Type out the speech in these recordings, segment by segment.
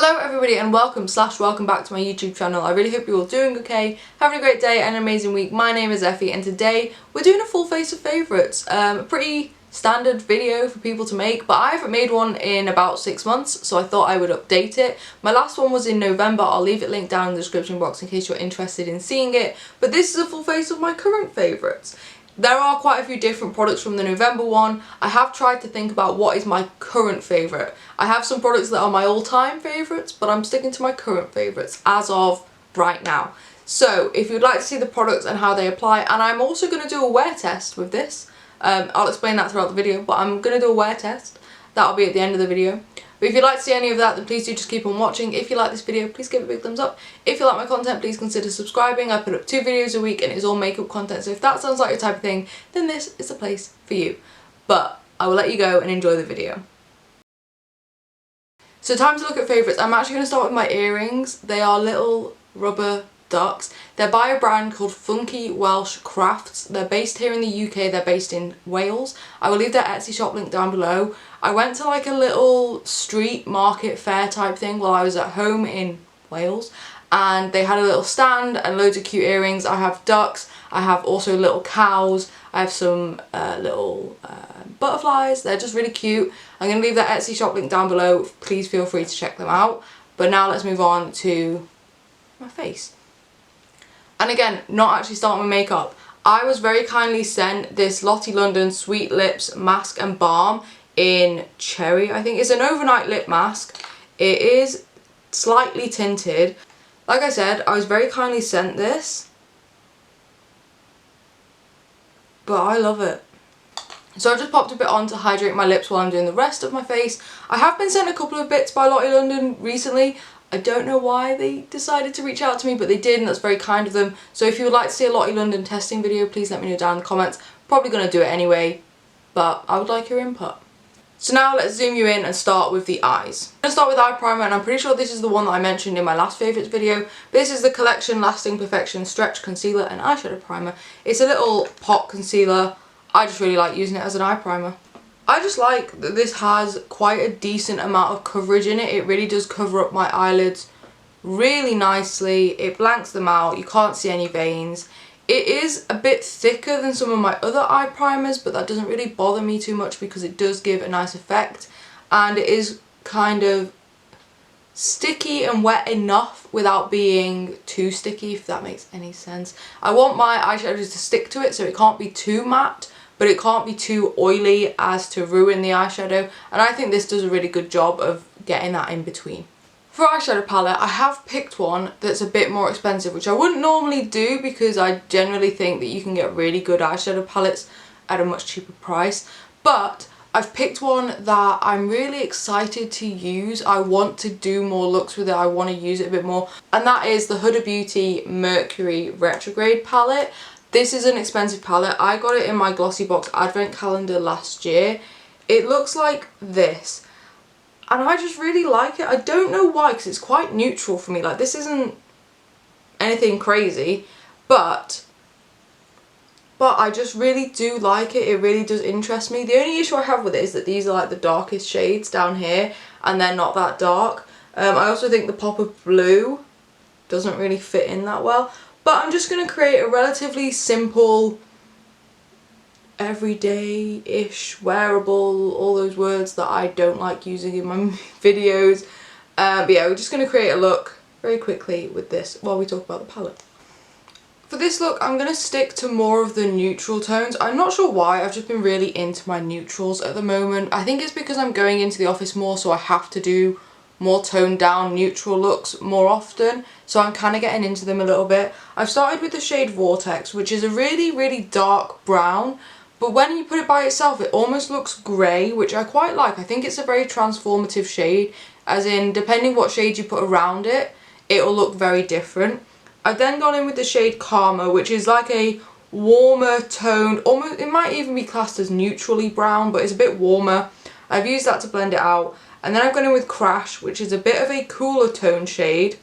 Hello everybody and welcome back to my YouTube channel. I really hope you're all doing okay, having a great day and an amazing week. My name is Effy and today we're doing a full face of favourites. A pretty standard video for people to make, but I haven't made one in about 6 months, so I thought I would update it. My last one was in November. I'll leave it linked down in the description box in case you're interested in seeing it, but this is a full face of my current favourites. There are quite a few different products from the November one. I have tried to think about what is my current favourite. I have some products that are my all-time favourites, but I'm sticking to my current favourites as of right now. So if you'd like to see the products and how they apply, and I'm also going to do a wear test with this. I'll explain that throughout the video, but I'm going to do a wear test. That'll be at the end of the video. But if you'd like to see any of that, then please do just keep on watching. If you like this video, please give it a big thumbs up. If you like my content, please consider subscribing. I put up 2 videos a week and it's all makeup content, so if that sounds like your type of thing, then this is the place for you. But I will let you go and enjoy the video. So time to look at favourites. I'm actually going to start with my earrings. They are little rubber ducks. They're by a brand called Funky Welsh Crafts. They're based here in the UK, they're based in Wales. I will leave their Etsy shop link down below. I went to like a little street market fair type thing while I was at home in Wales, and they had a little stand and loads of cute earrings. I have ducks, I have also little cows, I have some little butterflies. They're just really cute. I'm going to leave their Etsy shop link down below. Please feel free to check them out. But now let's move on to my face. And again, not actually starting with makeup. I was very kindly sent this Lottie London Sweet Lips Mask and Balm in Cherry. I think it's an overnight lip mask. It is slightly tinted. Like I said, I was very kindly sent this, but I love it. So I just popped a bit on to hydrate my lips while I'm doing the rest of my face. I have been sent a couple of bits by Lottie London recently. I don't know why they decided to reach out to me, but they did, and that's very kind of them. So if you would like to see a Lottie London testing video, please let me know down in the comments. Probably going to do it anyway, but I would like your input. So now let's zoom you in and start with the eyes. I'm going to start with eye primer, and I'm pretty sure this is the one that I mentioned in my last favourites video. This is the Collection Lasting Perfection Stretch Concealer and Eyeshadow Primer. It's a little pot concealer. I just really like using it as an eye primer. I just like that this has quite a decent amount of coverage in it. It really does cover up my eyelids really nicely. It blanks them out. You can't see any veins. It is a bit thicker than some of my other eye primers, but that doesn't really bother me too much because it does give a nice effect. And it is kind of sticky and wet enough without being too sticky, if that makes any sense. I want my eyeshadows to stick to it, so it can't be too matte, but it can't be too oily as to ruin the eyeshadow, and I think this does a really good job of getting that in between. For eyeshadow palette, I have picked one that's a bit more expensive, which I wouldn't normally do because I generally think that you can get really good eyeshadow palettes at a much cheaper price, but I've picked one that I'm really excited to use. I want to do more looks with it, I want to use it a bit more, and that is the Huda Beauty Mercury Retrograde palette. This is an expensive palette. I got it in my Glossybox advent calendar last year. It looks like this, and I just really like it. I don't know why, because it's quite neutral for me. Like, this isn't anything crazy, but I just really do like it. It really does interest me. The only issue I have with it is that these are like the darkest shades down here, and they're not that dark. I also think the pop of blue doesn't really fit in that well. But I'm just going to create a relatively simple, everyday-ish, wearable, all those words that I don't like using in my videos. But yeah, we're just going to create a look very quickly with this while we talk about the palette. For this look, I'm going to stick to more of the neutral tones. I'm not sure why, I've just been really into my neutrals at the moment. I think it's because I'm going into the office more, so I have to do more toned down neutral looks more often, so I'm kind of getting into them a little bit. I've started with the shade Vortex, which is a really dark brown, but when you put it by itself it almost looks grey, which I quite like. I think it's a very transformative shade, as in depending what shade you put around it, it'll look very different. I've then gone in with the shade Camo, which is like a warmer toned, almost, it might even be classed as neutrally brown, but it's a bit warmer. I've used that to blend it out. And then I've gone in with Crash, which is a bit of a cooler tone shade.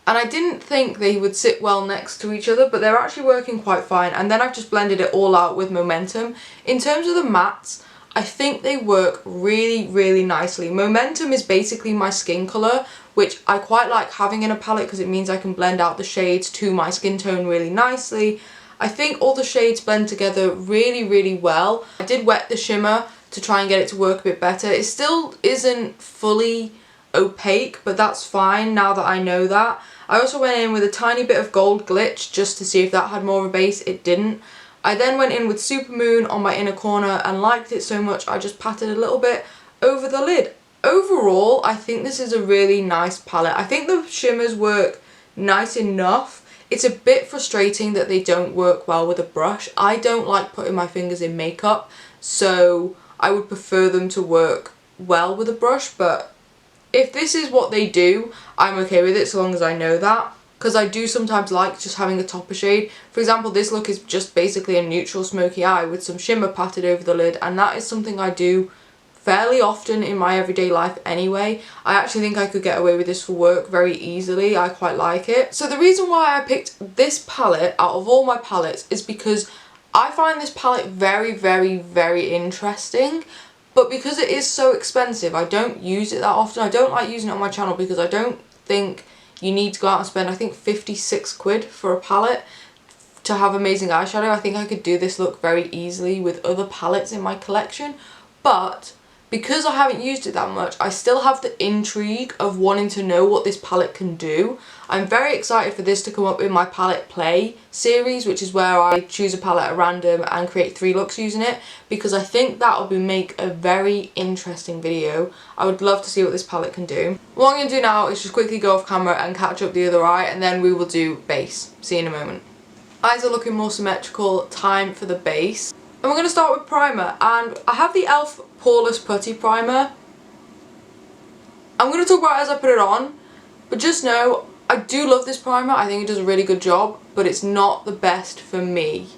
And I didn't think they would sit well next to each other, but they're actually working quite fine. And then I've just blended it all out with Momentum. In terms of the mattes, I think they work really, really nicely. Momentum is basically my skin colour, which I quite like having in a palette because it means I can blend out the shades to my skin tone really nicely. I think all the shades blend together really, really well. I did wet the shimmer to try and get it to work a bit better. It still isn't fully opaque, but that's fine now that I know that. I also went in with a tiny bit of gold glitch just to see if that had more of a base. It didn't. I then went in with Supermoon on my inner corner and liked it so much I just patted a little bit over the lid. Overall, I think this is a really nice palette. I think the shimmers work nice enough. It's a bit frustrating that they don't work well with a brush. I don't like putting my fingers in makeup, so I would prefer them to work well with a brush, but if this is what they do, I'm okay with it so long as I know that, because I do sometimes like just having a topper shade. For example, this look is just basically a neutral smoky eye with some shimmer patted over the lid, and that is something I do fairly often in my everyday life anyway. I actually think I could get away with this for work very easily. I quite like it. So the reason why I picked this palette out of all my palettes is because I find this palette very, very, very interesting, but because it is so expensive, I don't use it that often. I don't like using it on my channel because I don't think you need to go out and spend, I think, 56 quid for a palette to have amazing eyeshadow. I think I could do this look very easily with other palettes in my collection, but because I haven't used it that much, I still have the intrigue of wanting to know what this palette can do. I'm very excited for this to come up in my palette play series, which is where I choose a palette at random and create 3 looks using it, because I think that will make a very interesting video. I would love to see what this palette can do. What I'm going to do now is just quickly go off camera and catch up the other eye, and then we will do base. See you in a moment. Eyes are looking more symmetrical, time for the base. And we're going to start with primer, and I have the e.l.f. Poreless Putty Primer. I'm going to talk about it as I put it on, but just know I do love this primer. I think it does a really good job, but it's not the best for me.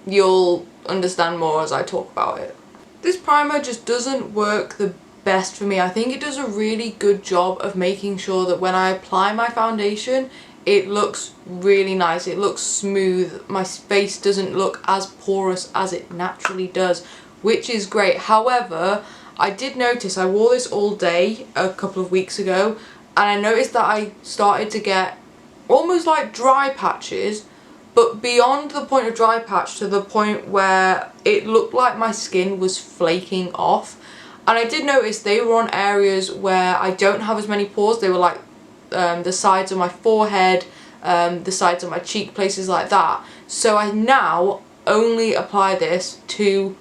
You'll understand more as I talk about it. This primer just doesn't work the best for me. I think it does a really good job of making sure that when I apply my foundation, it looks really nice, it looks smooth, my face doesn't look as porous as it naturally does, which is great. However, I did notice, I wore this all day a couple of weeks ago, and I noticed that I started to get almost like dry patches, but beyond the point of dry patch to the point where it looked like my skin was flaking off. And I did notice they were on areas where I don't have as many pores. They were like the sides of my forehead, the sides of my cheek, places like that. So I now only apply this to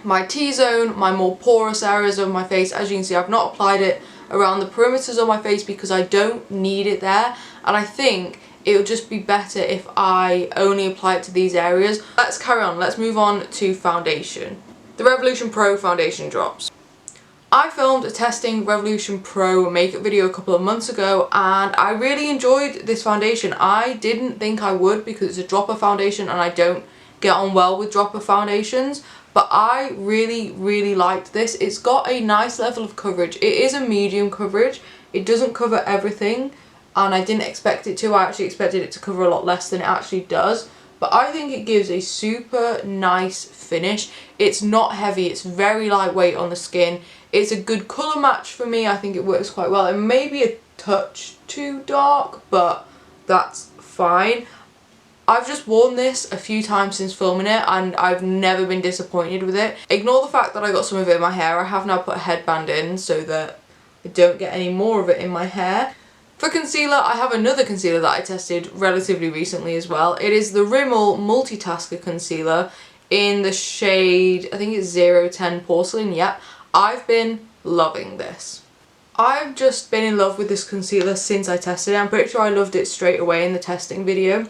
my T-zone, my more porous areas of my face. As you can see, I've not applied it around the perimeters of my face because I don't need it there, and I think it would just be better if I only apply it to these areas. Let's carry on, let's move on to foundation. The Revolution Pro foundation drops. I filmed a testing Revolution Pro makeup video a couple of months ago, and I really enjoyed this foundation. I didn't think I would because it's a dropper foundation and I don't get on well with dropper foundations, but I really, really liked this. It's got a nice level of coverage. It is a medium coverage. It doesn't cover everything, and I didn't expect it to. I actually expected it to cover a lot less than it actually does. But I think it gives a super nice finish. It's not heavy, it's very lightweight on the skin. It's a good colour match for me. I think it works quite well. It may be a touch too dark, but that's fine. I've just worn this a few times since filming it and I've never been disappointed with it. Ignore the fact that I got some of it in my hair. I have now put a headband in so that I don't get any more of it in my hair. For concealer, I have another concealer that I tested relatively recently as well. It is the Rimmel Multitasker Concealer in the shade, I think it's 010 Porcelain. Yep, I've been loving this. I've just been in love with this concealer since I tested it. I'm pretty sure I loved it straight away in the testing video.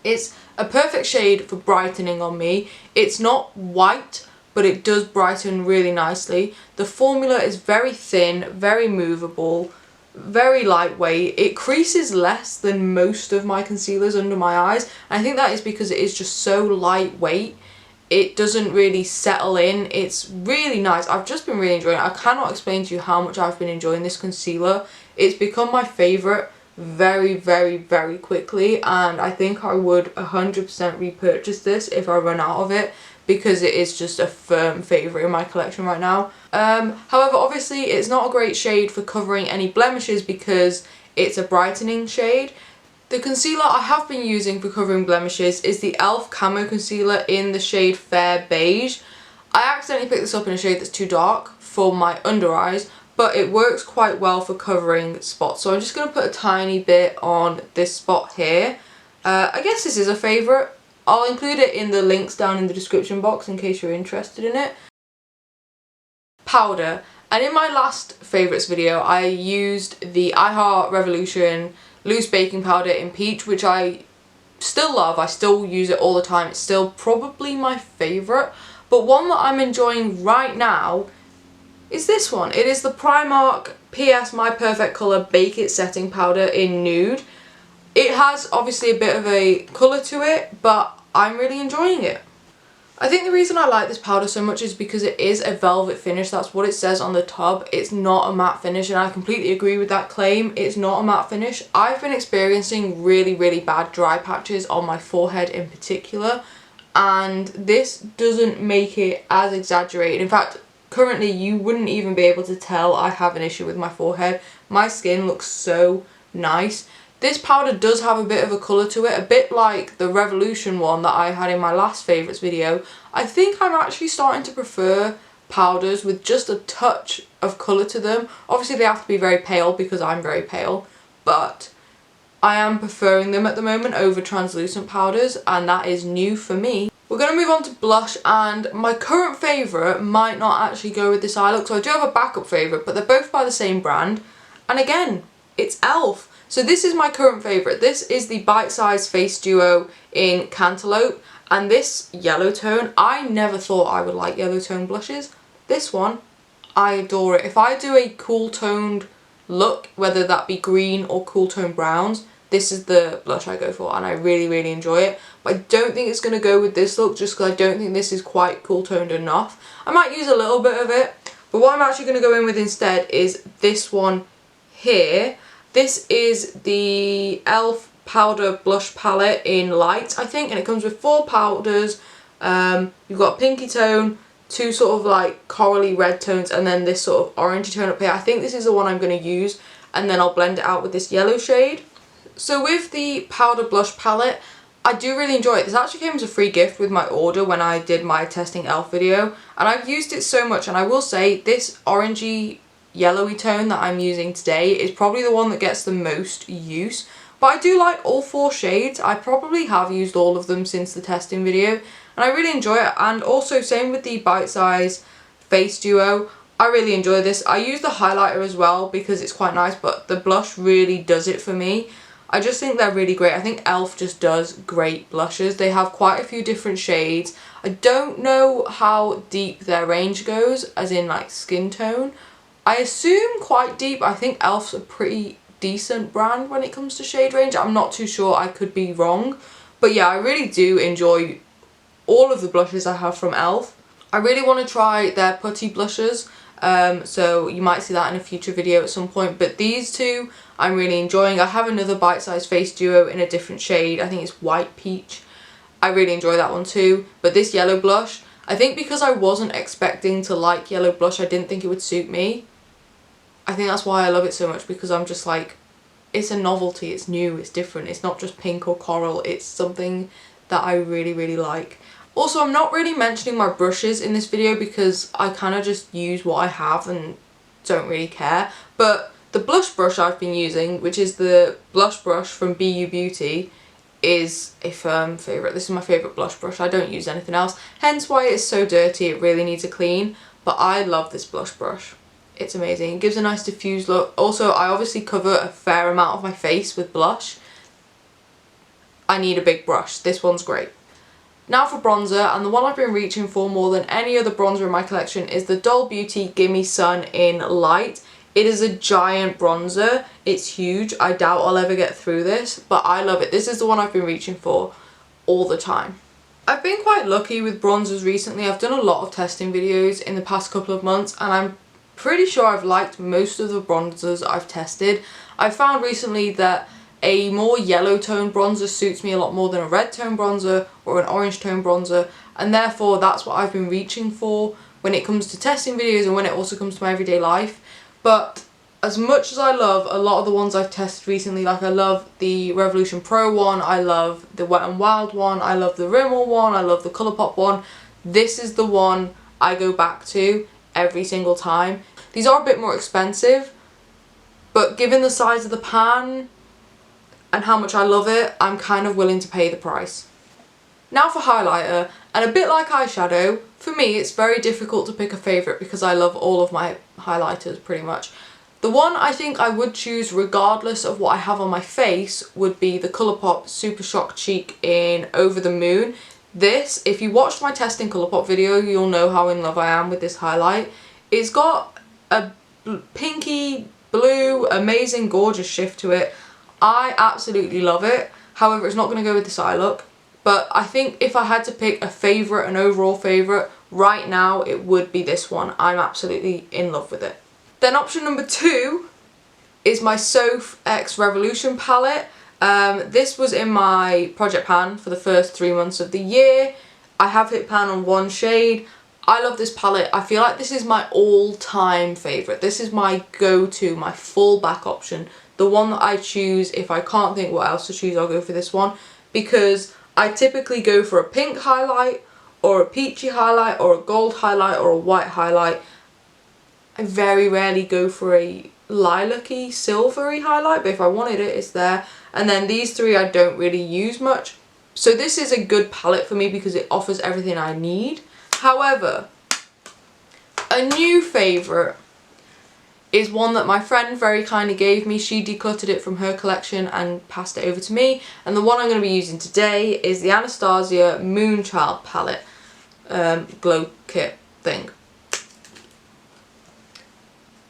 It's a perfect shade for brightening on me. It's not white, but it does brighten really nicely. The formula is very thin, very movable, very lightweight. It creases less than most of my concealers under my eyes, and I think that is because it is just so lightweight. It doesn't really settle in. It's really nice. I've just been really enjoying it. I cannot explain to you how much I've been enjoying this concealer. It's become my favourite very, very, very quickly, and I think I would 100% repurchase this if I run out of it, because it is just a firm favourite in my collection right now. However, obviously it's not a great shade for covering any blemishes because it's a brightening shade. The concealer I have been using for covering blemishes is the e.l.f. Camo Concealer in the shade Fair Beige. I accidentally picked this up in a shade that's too dark for my under eyes, but it works quite well for covering spots. So I'm just going to put a tiny bit on this spot here. I guess this is a favourite. I'll include it in the links down in the description box in case you're interested in it. Powder. And in my last favourites video I used the I Heart Revolution loose baking powder in peach, which I still love. I still use it all the time. It's still probably my favourite. But one that I'm enjoying right now is this one. It is the Primark PS My Perfect Colour Bake It Setting Powder in Nude. It has obviously a bit of a colour to it, but I'm really enjoying it. I think the reason I like this powder so much is because it is a velvet finish. That's what it says on the tub. It's not a matte finish, and I completely agree with that claim. It's not a matte finish. I've been experiencing really, really bad dry patches on my forehead in particular, and this doesn't make it as exaggerated. In fact, currently you wouldn't even be able to tell I have an issue with my forehead. My skin looks so nice. This powder does have a bit of a colour to it, a bit like the Revolution one that I had in my last favourites video. I think I'm actually starting to prefer powders with just a touch of colour to them. Obviously they have to be very pale because I'm very pale, but I am preferring them at the moment over translucent powders, and that is new for me. We're going to move on to blush, and my current favourite might not actually go with this eye look, so I do have a backup favourite, but they're both by the same brand, and again, it's e.l.f. So this is my current favourite. This is the Bitesized Face Duo in Canteloup, and this yellow tone, I never thought I would like yellow tone blushes. This one, I adore it. If I do a cool toned look, whether that be green or cool toned browns, this is the blush I go for, and I really, really enjoy it. But I don't think it's going to go with this look just because I don't think this is quite cool toned enough. I might use a little bit of it, but what I'm actually going to go in with instead is this one here. This is the e.l.f. Powder Blush Palette in Light, I think, and it comes with 4 powders. You've got a pinky tone, 2 sort of like corally red tones, and then this sort of orangey tone up here. I think this is the one I'm going to use, and then I'll blend it out with this yellow shade. So with the Powder Blush Palette, I do really enjoy it. This actually came as a free gift with my order when I did my testing e.l.f. video, and I've used it so much, and I will say this orangey yellowy tone that I'm using today is probably the one that gets the most use, but I do like all 4 shades. I probably have used all of them since the testing video, and I really enjoy it. And also same with the Bite-Size Face Duo, I really enjoy this. I use the highlighter as well because it's quite nice, but the blush really does it for me. I just think they're really great. I think e.l.f. just does great blushes. They have quite a few different shades. I don't know how deep their range goes, as in like skin tone. I assume quite deep. I think e.l.f.'s a pretty decent brand when it comes to shade range. I'm not too sure, I could be wrong. But yeah, I really do enjoy all of the blushes I have from e.l.f. I really want to try their putty blushes, so you might see that in a future video at some point. But these two I'm really enjoying. I have another Bite-Sized Face Duo in a different shade. I think it's White Peach. I really enjoy that one too. But this yellow blush, I think because I wasn't expecting to like yellow blush, I didn't think it would suit me. I think that's why I love it so much, because I'm just like, it's a novelty, it's new, it's different, it's not just pink or coral, it's something that I really, really like. Also, I'm not really mentioning my brushes in this video because I kind of just use what I have and don't really care. But the blush brush I've been using, which is the blush brush from BU Beauty, is a firm favourite. This is my favourite blush brush. I don't use anything else, hence why it's so dirty, it really needs a clean. But I love this blush brush. It's amazing. It gives a nice diffused look. Also, I obviously cover a fair amount of my face with blush. I need a big brush. This one's great. Now for bronzer, and the one I've been reaching for more than any other bronzer in my collection is the Doll Beauty Gimme Sun in Light. It is a giant bronzer. It's huge. I doubt I'll ever get through this, but I love it. This is the one I've been reaching for all the time. I've been quite lucky with bronzers recently. I've done a lot of testing videos in the past couple of months, and I'm pretty sure I've liked most of the bronzers I've tested. I found recently that a more yellow tone bronzer suits me a lot more than a red tone bronzer or an orange tone bronzer, and therefore that's what I've been reaching for when it comes to testing videos and when it also comes to my everyday life. But as much as I love a lot of the ones I've tested recently, like I love the Revolution Pro one, I love the Wet n Wild one, I love the Rimmel one, I love the Colourpop one, this is the one I go back to every single time. These are a bit more expensive, but given the size of the pan and how much I love it, I'm kind of willing to pay the price. Now for highlighter, and a bit like eyeshadow, for me it's very difficult to pick a favourite because I love all of my highlighters pretty much. The one I think I would choose regardless of what I have on my face would be the Colourpop Super Shock Cheek in Over the Moon. This, if you watched my testing Colourpop video, you'll know how in love I am with this highlight. It's got a pinky, blue, amazing, gorgeous shift to it. I absolutely love it. However, it's not going to go with this eye look. But I think if I had to pick a favourite, an overall favourite, right now it would be this one. I'm absolutely in love with it. Then option number 2 is my Soph X Revolution palette. This was in my project pan for the first 3 months of the year. I have hit pan on one shade. I love this palette. I feel like this is my all-time favourite. This is my go-to, my fallback option. The one that I choose if I can't think what else to choose, I'll go for this one. Because I typically go for a pink highlight, or a peachy highlight, or a gold highlight, or a white highlight. I very rarely go for a lilac-y, silvery highlight, but if I wanted it, it's there. And then these three I don't really use much. So this is a good palette for me because it offers everything I need. However, a new favourite is one that my friend very kindly gave me. She decluttered it from her collection and passed it over to me. And the one I'm going to be using today is the Anastasia Moonchild palette glow kit thing.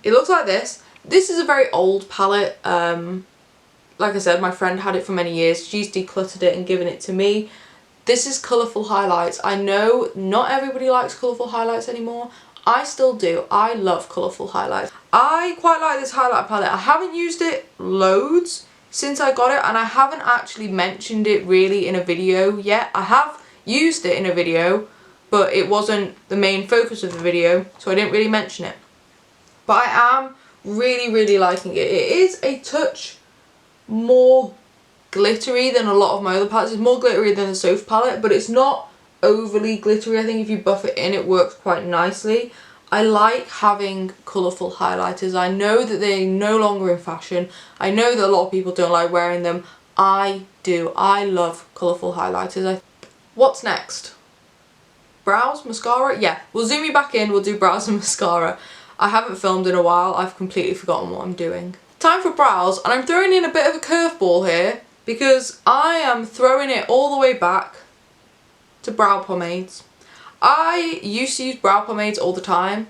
It looks like this. This is a very old palette. Like I said, my friend had it for many years. She's decluttered it and given it to me. This is colourful highlights. I know not everybody likes colourful highlights anymore. I still do. I love colourful highlights. I quite like this highlight palette. I haven't used it loads since I got it, and I haven't actually mentioned it really in a video yet. I have used it in a video, but it wasn't the main focus of the video, so I didn't really mention it. But I am really liking it. It is a touch more glittery than a lot of my other palettes. It's more glittery than the Soph palette, but it's not overly glittery. I think if you buff it in, it works quite nicely. I like having colourful highlighters. I know that they're no longer in fashion. I know that a lot of people don't like wearing them. I do. I love colourful highlighters. What's next? Brows? Mascara? Yeah, we'll zoom you back in. We'll do brows and mascara. I haven't filmed in a while. I've completely forgotten what I'm doing. Time for brows, and I'm throwing in a bit of a curveball here because I am throwing it all the way back to brow pomades. I used to use brow pomades all the time.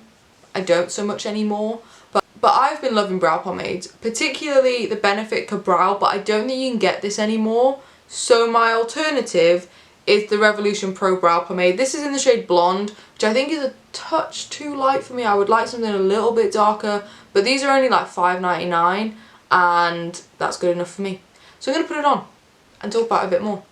I don't so much anymore, but I've been loving brow pomades, particularly the Benefit Ka-Brow, but I don't think you can get this anymore. So my alternative is the Revolution Pro Brow Pomade. This is in the shade Blonde, which I think is a touch too light for me. I would like something a little bit darker, but these are only like $5.99 and that's good enough for me. So I'm going to put it on and talk about it a bit more.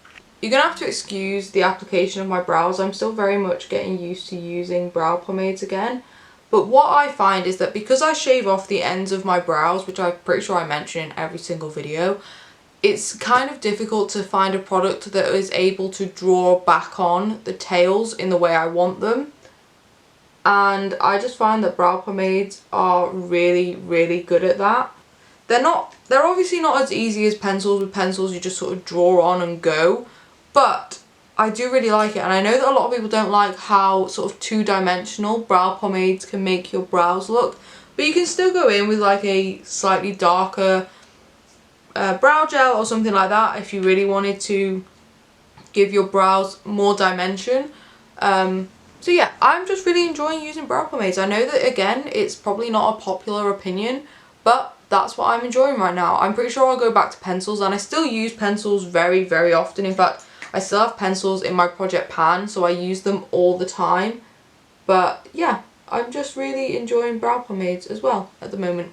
You're going to have to excuse the application of my brows. I'm still very much getting used to using brow pomades again. But what I find is that because I shave off the ends of my brows, which I'm pretty sure I mention in every single video, it's kind of difficult to find a product that is able to draw back on the tails in the way I want them. And I just find that brow pomades are really good at that. They're obviously not as easy as pencils. With pencils you just sort of draw on and go, but I do really like it. And I know that a lot of people don't like how sort of two-dimensional brow pomades can make your brows look, but you can still go in with like a slightly darker brow gel or something like that if you really wanted to give your brows more dimension. So yeah, I'm just really enjoying using brow pomades. I know that again it's probably not a popular opinion, but that's what I'm enjoying right now. I'm pretty sure I'll go back to pencils, and I still use pencils very often. In fact, I still have pencils in my project pan, so I use them all the time. But yeah, I'm just really enjoying brow pomades as well at the moment.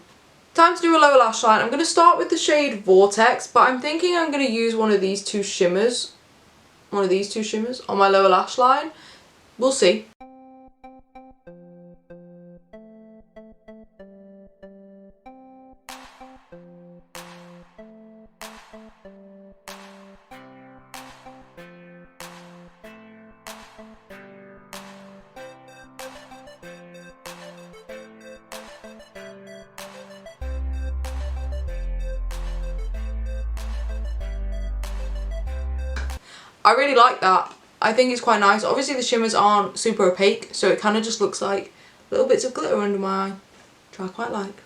Time to do a lower lash line. I'm going to start with the shade Vortex, but I'm thinking I'm going to use one of these two shimmers on my lower lash line. We'll see. I really like that. I think it's quite nice. Obviously the shimmers aren't super opaque, so it kind of just looks like little bits of glitter under my eye, which I quite like.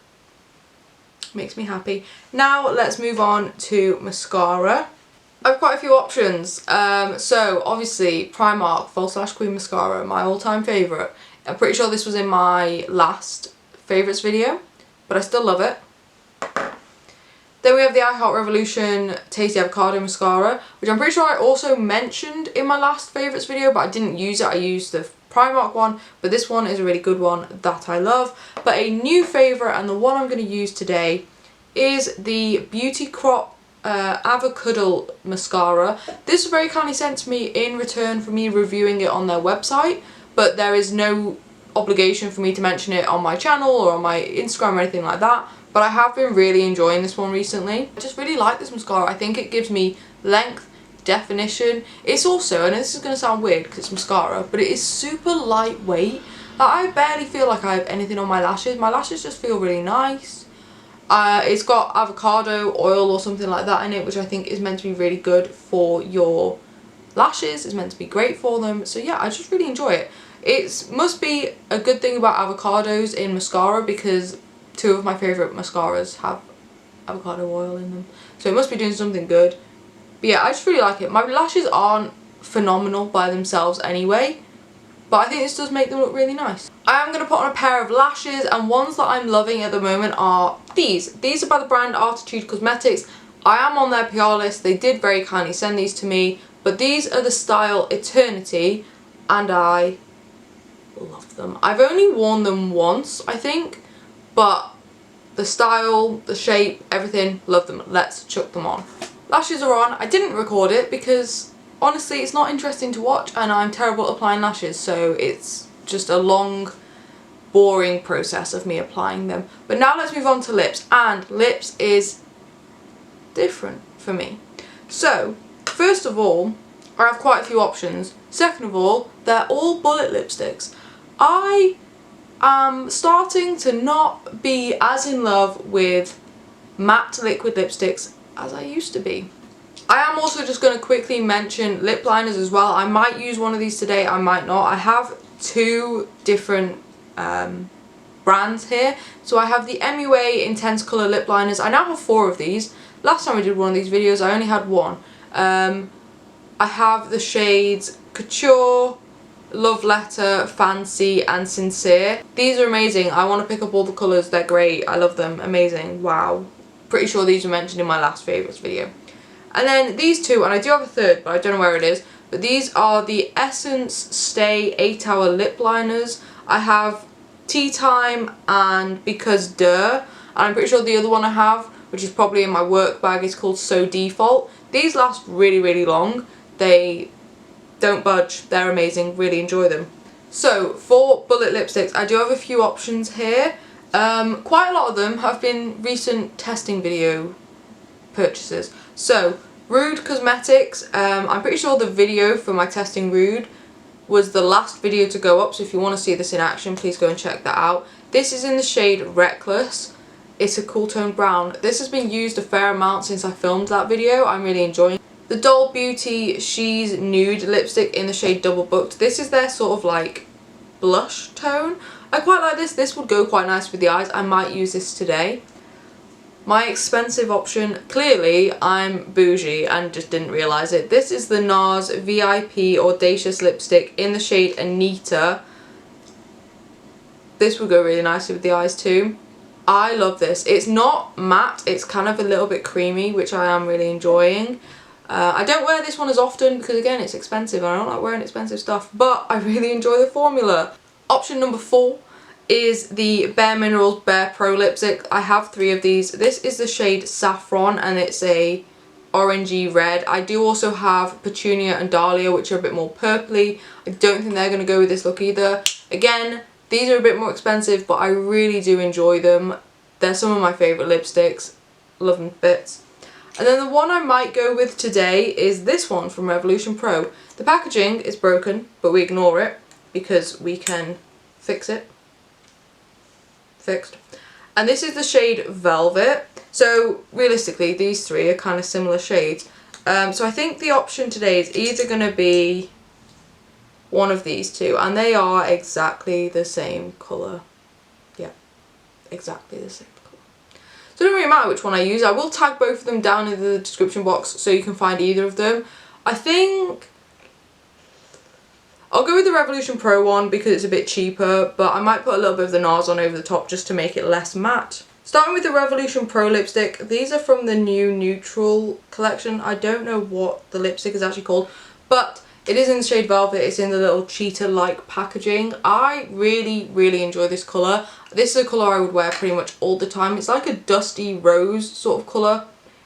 Makes me happy. Now let's move on to mascara. I have quite a few options. So obviously Primark False Lash Queen mascara, my all-time favourite. I'm pretty sure this was in my last favourites video, but I still love it. Then we have the iHeart Revolution Tasty Avocado Mascara, which I'm pretty sure I also mentioned in my last favourites video, but I didn't use it. I used the Primark one, but this one is a really good one that I love. But a new favourite, and the one I'm going to use today, is the Beauty Crop Avocado Mascara. This was very kindly sent to me in return for me reviewing it on their website, but there is no obligation for me to mention it on my channel or on my Instagram or anything like that. But I have been really enjoying this one recently. I just really like this mascara. I think it gives me length, definition. It's also, and this is going to sound weird because it's mascara, but it is super lightweight. Like, I barely feel like I have anything on my lashes. My lashes just feel really nice. It's got avocado oil or something like that in it, which I think is meant to be really good for your lashes. It's meant to be great for them. So yeah, I just really enjoy it. It must be a good thing about avocados in mascara, because two of my favourite mascaras have avocado oil in them. So it must be doing something good. But yeah, I just really like it. My lashes aren't phenomenal by themselves anyway, but I think this does make them look really nice. I am going to put on a pair of lashes, and ones that I'm loving at the moment are these. These are by the brand Artitude Cosmetics. I am on their PR list. They did very kindly send these to me, but these are the style Eternity, and I love them. I've only worn them once, I think, but the style, the shape, everything, love them. Let's chuck them on. Lashes are on. I didn't record it because honestly it's not interesting to watch, and I'm terrible at applying lashes, so it's just a long, boring process of me applying them. But now let's move on to lips, and lips is different for me. So first of all, I have quite a few options. Second of all, they're all bullet lipsticks. I am starting to not be as in love with matte liquid lipsticks as I used to be. I am also just going to quickly mention lip liners as well. I might use one of these today, I might not. I have two different brands here. So I have the MUA Intense Colour lip liners. I now have 4 of these. Last time I did one of these videos I only had one. I have the shades Couture, Love Letter, Fancy and Sincere. These are amazing. I want to pick up all the colours. They're great. I love them. Amazing. Wow. Pretty sure these were mentioned in my last favourites video. And then these two, and I do have a third, but I don't know where it is. But these are the Essence Stay 8-Hour Lip Liners. I have Tea Time and Because Duh. And I'm pretty sure the other one I have, which is probably in my work bag, is called So Default. These last really, really long. They don't budge. They're amazing. Really enjoy them. So for bullet lipsticks, I do have a few options here. Quite a lot of them have been recent testing video purchases. So Rude Cosmetics, I'm pretty sure the video for my testing Rude was the last video to go up, so if you want to see this in action, please go and check that out. This is in the shade Reckless. It's a cool tone brown. This has been used a fair amount since I filmed that video. I'm really enjoying it. The Doll Beauty She's Nude lipstick in the shade Double Booked. This is their sort of like blush tone. I quite like this. This would go quite nice with the eyes. I might use this today. My expensive option, clearly I'm bougie and just didn't realise it. This is the NARS VIP Audacious lipstick in the shade Anita. This would go really nicely with the eyes too. I love this. It's not matte, it's kind of a little bit creamy, which I am really enjoying. I don't wear this one as often because again it's expensive and I don't like wearing expensive stuff, but I really enjoy the formula. Option number 4 is the Bare Minerals Bare Pro lipstick. I have 3 of these. This is the shade Saffron and it's a orangey red. I do also have Petunia and Dahlia, which are a bit more purpley. I don't think they're going to go with this look either. Again, these are a bit more expensive, but I really do enjoy them. They're some of my favourite lipsticks. Love them bits. And then the one I might go with today is this one from Revolution Pro. The packaging is broken, but we ignore it because we can fix it. Fixed. And this is the shade Velvet. So realistically, these three are kind of similar shades. So I think the option today is either going to be one of these two, and they are exactly the same colour. Yeah, exactly the same colour. So it doesn't really matter which one I use. I will tag both of them down in the description box so you can find either of them. I think I'll go with the Revolution Pro one because it's a bit cheaper, but I might put a little bit of the NARS on over the top just to make it less matte. Starting with the Revolution Pro lipstick, these are from the new Neutral collection. I don't know what the lipstick is actually called, but it is in the shade Velvet. It's in the little cheetah-like packaging. I really, really enjoy this colour. This is a colour I would wear pretty much all the time. It's like a dusty rose sort of colour.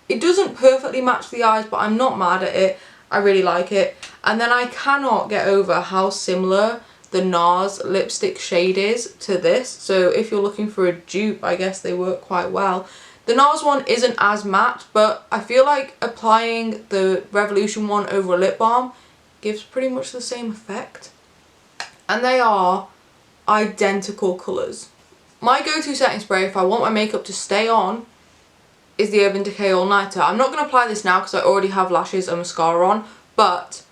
It doesn't perfectly match the eyes, but I'm not mad at it. I really like it. And then I cannot get over how similar the NARS lipstick shade is to this. So if you're looking for a dupe, I guess they work quite well. The NARS one isn't as matte, but I feel like applying the Revolution one over a lip balm gives pretty much the same effect. And they are identical colours. My go-to setting spray if I want my makeup to stay on is the Urban Decay All Nighter. I'm not going to apply this now because I already have lashes and mascara on, but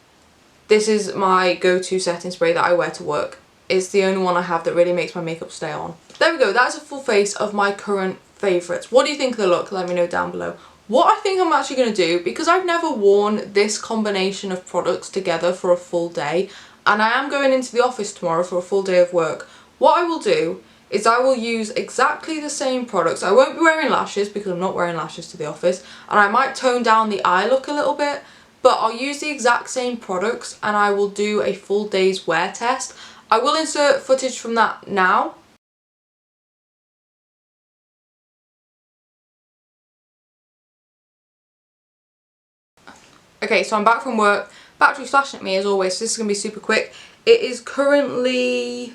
this is my go-to setting spray that I wear to work. It's the only one I have that really makes my makeup stay on. There we go, that's a full face of my current favourites. What do you think of the look? Let me know down below. What I think I'm actually going to do, because I've never worn this combination of products together for a full day, and I am going into the office tomorrow for a full day of work, what I will do is I will use exactly the same products. I won't be wearing lashes because I'm not wearing lashes to the office, and I might tone down the eye look a little bit, but I'll use the exact same products and I will do a full day's wear test. I will insert footage from that now. Okay, so I'm back from work. Battery's flashing at me as always, so this is going to be super quick. It is currently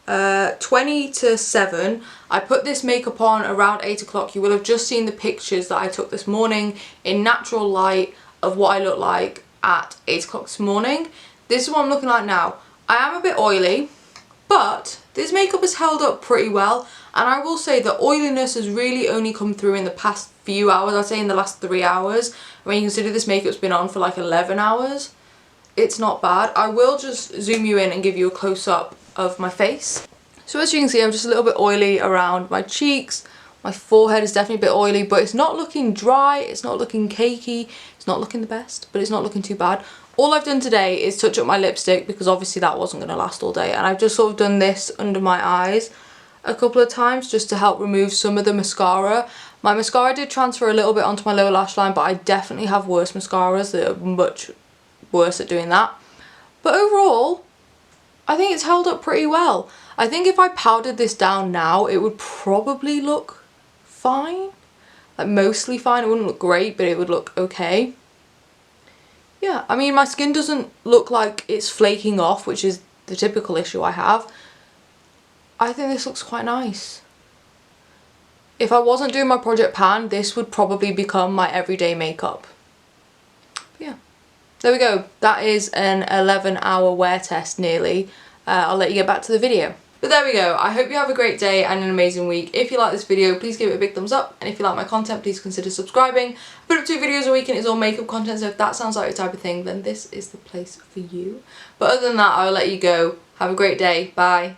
20 to 7. I put this makeup on around 8 o'clock. You will have just seen the pictures that I took this morning in natural light of what I look like at 8 o'clock this morning. This is what I'm looking like now. I am a bit oily, but this makeup has held up pretty well, and I will say the oiliness has really only come through in the past few hours. I'd say in the last 3 hours. When you consider this makeup's been on for like 11 hours, it's not bad. I will just zoom you in and give you a close-up of my face. So as you can see, I'm just a little bit oily around my cheeks. My forehead is definitely a bit oily, but it's not looking dry, it's not looking cakey, it's not looking the best, but it's not looking too bad. All I've done today is touch up my lipstick because obviously that wasn't going to last all day, and I've just sort of done this under my eyes a couple of times just to help remove some of the mascara. My mascara did transfer a little bit onto my lower lash line, but I definitely have worse mascaras that are much worse at doing that. But overall, I think it's held up pretty well. I think if I powdered this down now, it would probably look fine. Like mostly fine. It wouldn't look great, but it would look okay. Yeah, I mean, my skin doesn't look like it's flaking off, which is the typical issue I have. I think this looks quite nice. If I wasn't doing my Project Pan, this would probably become my everyday makeup. But yeah, there we go. That is an 11-hour wear test nearly. I'll let you get back to the video. But there we go. I hope you have a great day and an amazing week. If you like this video, please give it a big thumbs up. And if you like my content, please consider subscribing. I put up 2 videos a week and it's all makeup content, so if that sounds like your type of thing, then this is the place for you. But other than that, I'll let you go. Have a great day. Bye.